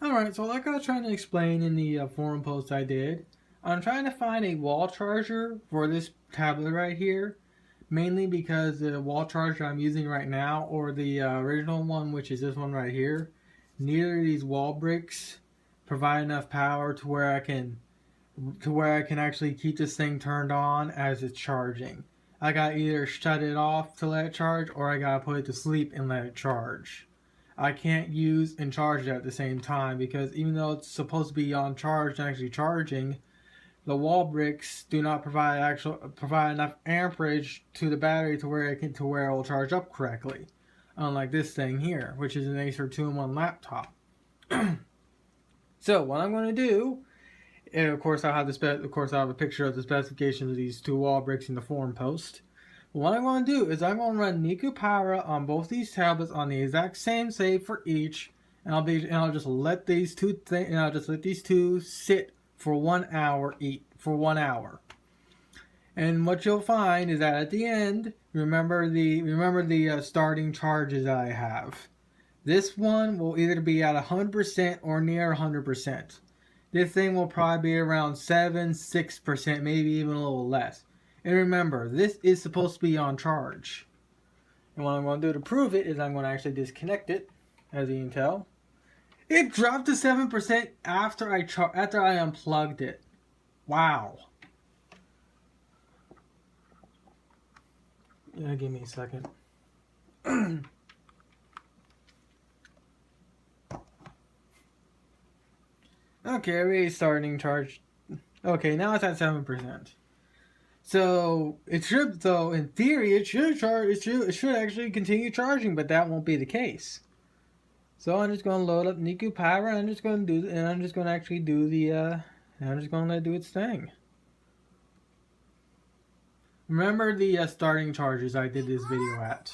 Alright, so like I was trying to explain in the forum post I did, I'm trying to find a wall charger for this tablet right here. Mainly because the wall charger I'm using right now, or the original one, which is this one right here, neither of these wall bricks provide enough power to where I can actually keep this thing turned on as it's charging. I gotta either shut it off to let it charge, or I gotta put it to sleep and let it charge. I can't use and charge it at the same time because even though it's supposed to be on charge and actually charging, the wall bricks do not provide enough amperage to the battery to where it will charge up correctly. Unlike this thing here, which is an Acer 2-in-1 laptop. So what I'm going to do, and of course I'll have a picture of the specifications of these two wall bricks in the forum post. What I'm going to do is I'm going to run Niku Power on both these tablets on the exact same save for each, and I'll just let these two sit for 1 hour each for 1 hour. And what you'll find is that at the end, remember the starting charges that I have. This one will either be at 100% or near 100%. This thing will probably be around 6%, maybe even a little less. And remember, this is supposed to be on charge. And what I'm going to do to prove it is I'm going to actually disconnect it, as you can tell. It dropped to 7% after I unplugged it. Wow. Yeah, give me a second. Okay, restarting charge. Okay, now it's at 7%. So in theory, it should charge. It should actually continue charging, but that won't be the case. So I'm just going to load up Niku Power, and I'm just going to actually do the. I'm just going to let it do its thing. Remember the starting charges I did this video at.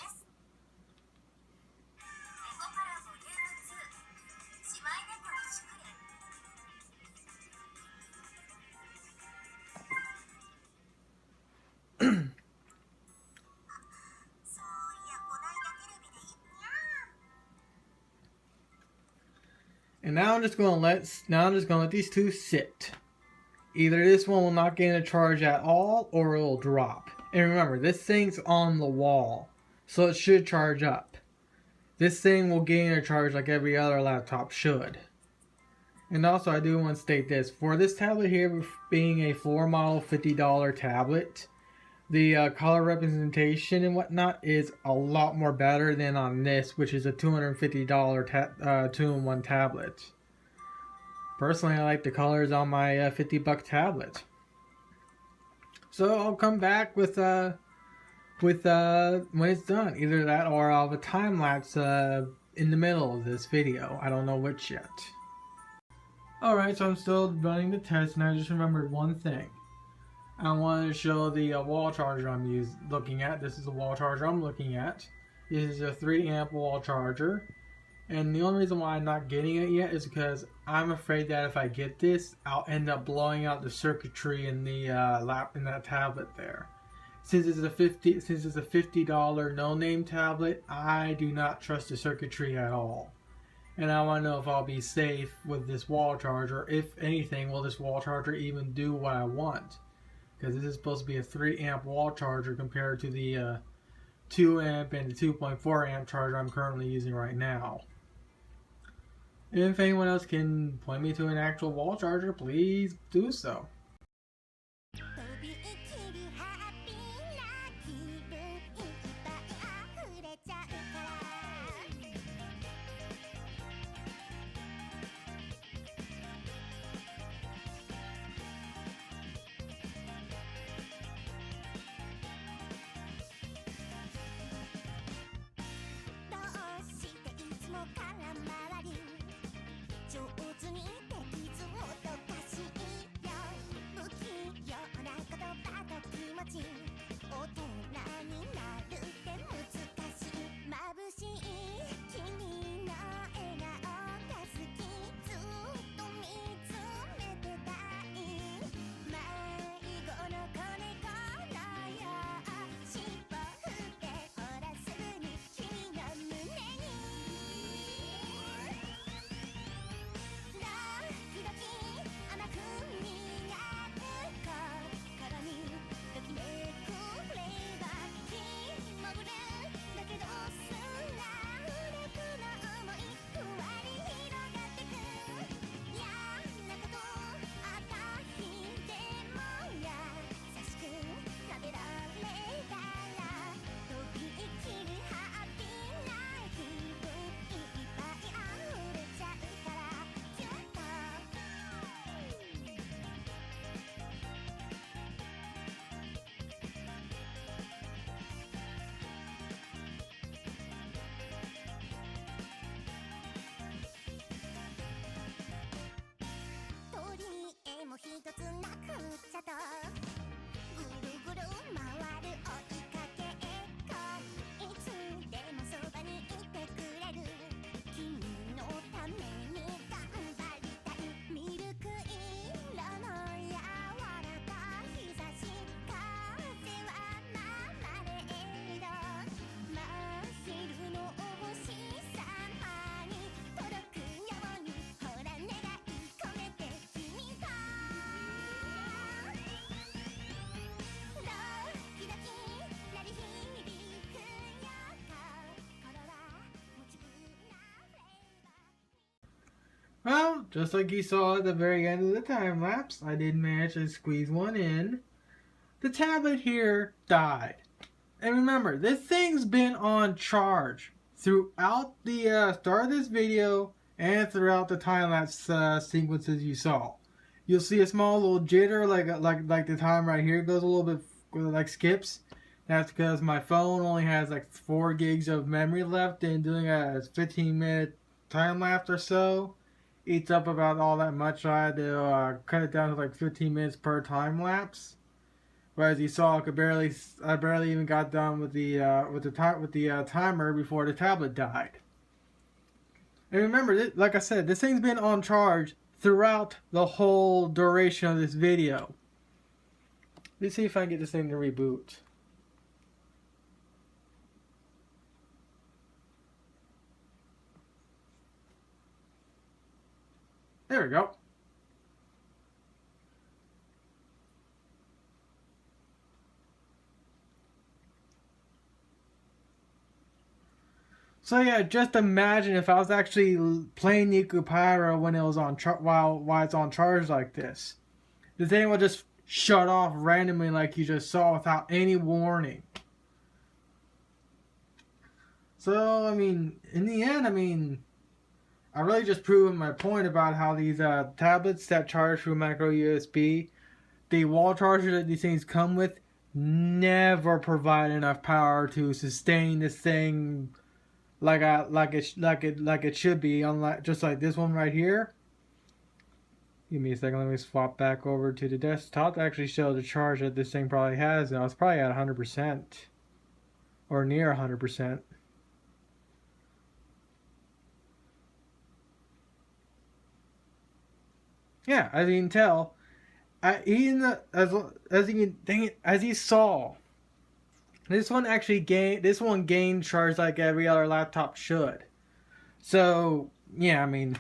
And now I'm just going to let these two sit. Either this one will not gain a charge at all, or it will drop. And remember, this thing's on the wall, so it should charge up. This thing will gain a charge like every other laptop should. And also, I do want to state this. For this tablet here, being a floor model $50 tablet, the color representation and whatnot is a lot more better than on this, which is a $250 2-in-1 tablet. Personally, I like the colors on my $50 tablet. So I'll come back with when it's done. Either that, or I'll have a time lapse in the middle of this video. I don't know which yet. Alright, so I'm still running the test, and I just remembered one thing. I wanted to show the wall charger I'm looking at. This is the wall charger I'm looking at. This is a 3-amp wall charger. And the only reason why I'm not getting it yet is because I'm afraid that if I get this, I'll end up blowing out the circuitry in the in that tablet there. Since it's a $50 no-name tablet, I do not trust the circuitry at all. And I want to know if I'll be safe with this wall charger. If anything, will this wall charger even do what I want? Because this is supposed to be a 3-amp wall charger compared to the 2-amp and the 2.4 amp charger I'm currently using right now. If anyone else can point me to an actual wall charger, please do so. just like you saw at the very end of the time lapse, I did manage to squeeze one in. The tablet here died. And remember, this thing's been on charge throughout the start of this video and throughout the time-lapse sequences you saw. You'll see a small little jitter, like the time right here goes a little bit, like skips. That's because my phone only has like 4 gigs of memory left, and doing a 15-minute time-lapse or so eats up about all that much. So I had to cut it down to like 15 minutes per time-lapse. Whereas you saw, I barely even got done with the timer before the tablet died. And remember, like I said, this thing's been on charge throughout the whole duration of this video. Let's see if I can get this thing to reboot. There we go. So yeah, just imagine if I was actually playing Nico Pyro when it was on while it's on charge like this. The thing will just shut off randomly like you just saw without any warning. So I mean, in the end, I really just proven my point about how these tablets that charge through micro USB, the wall charger that these things come with, never provide enough power to sustain this thing like it should be, unlike just like this one right here. Give me a second, let me swap back over to the desktop to actually show the charge that this thing probably has. Now it's probably at 100% or near 100%. Yeah, as you can tell, as you saw, this one gained charge like every other laptop should. So yeah, in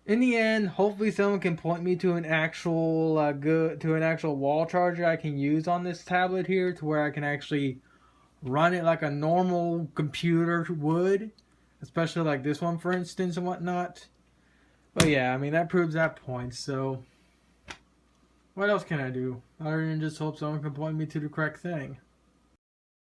the end, hopefully someone can point me to an actual wall charger I can use on this tablet here, to where I can actually run it like a normal computer would, especially like this one, for instance, and whatnot. But yeah, that proves that point. So what else can I do other than just hope someone can point me to the correct thing?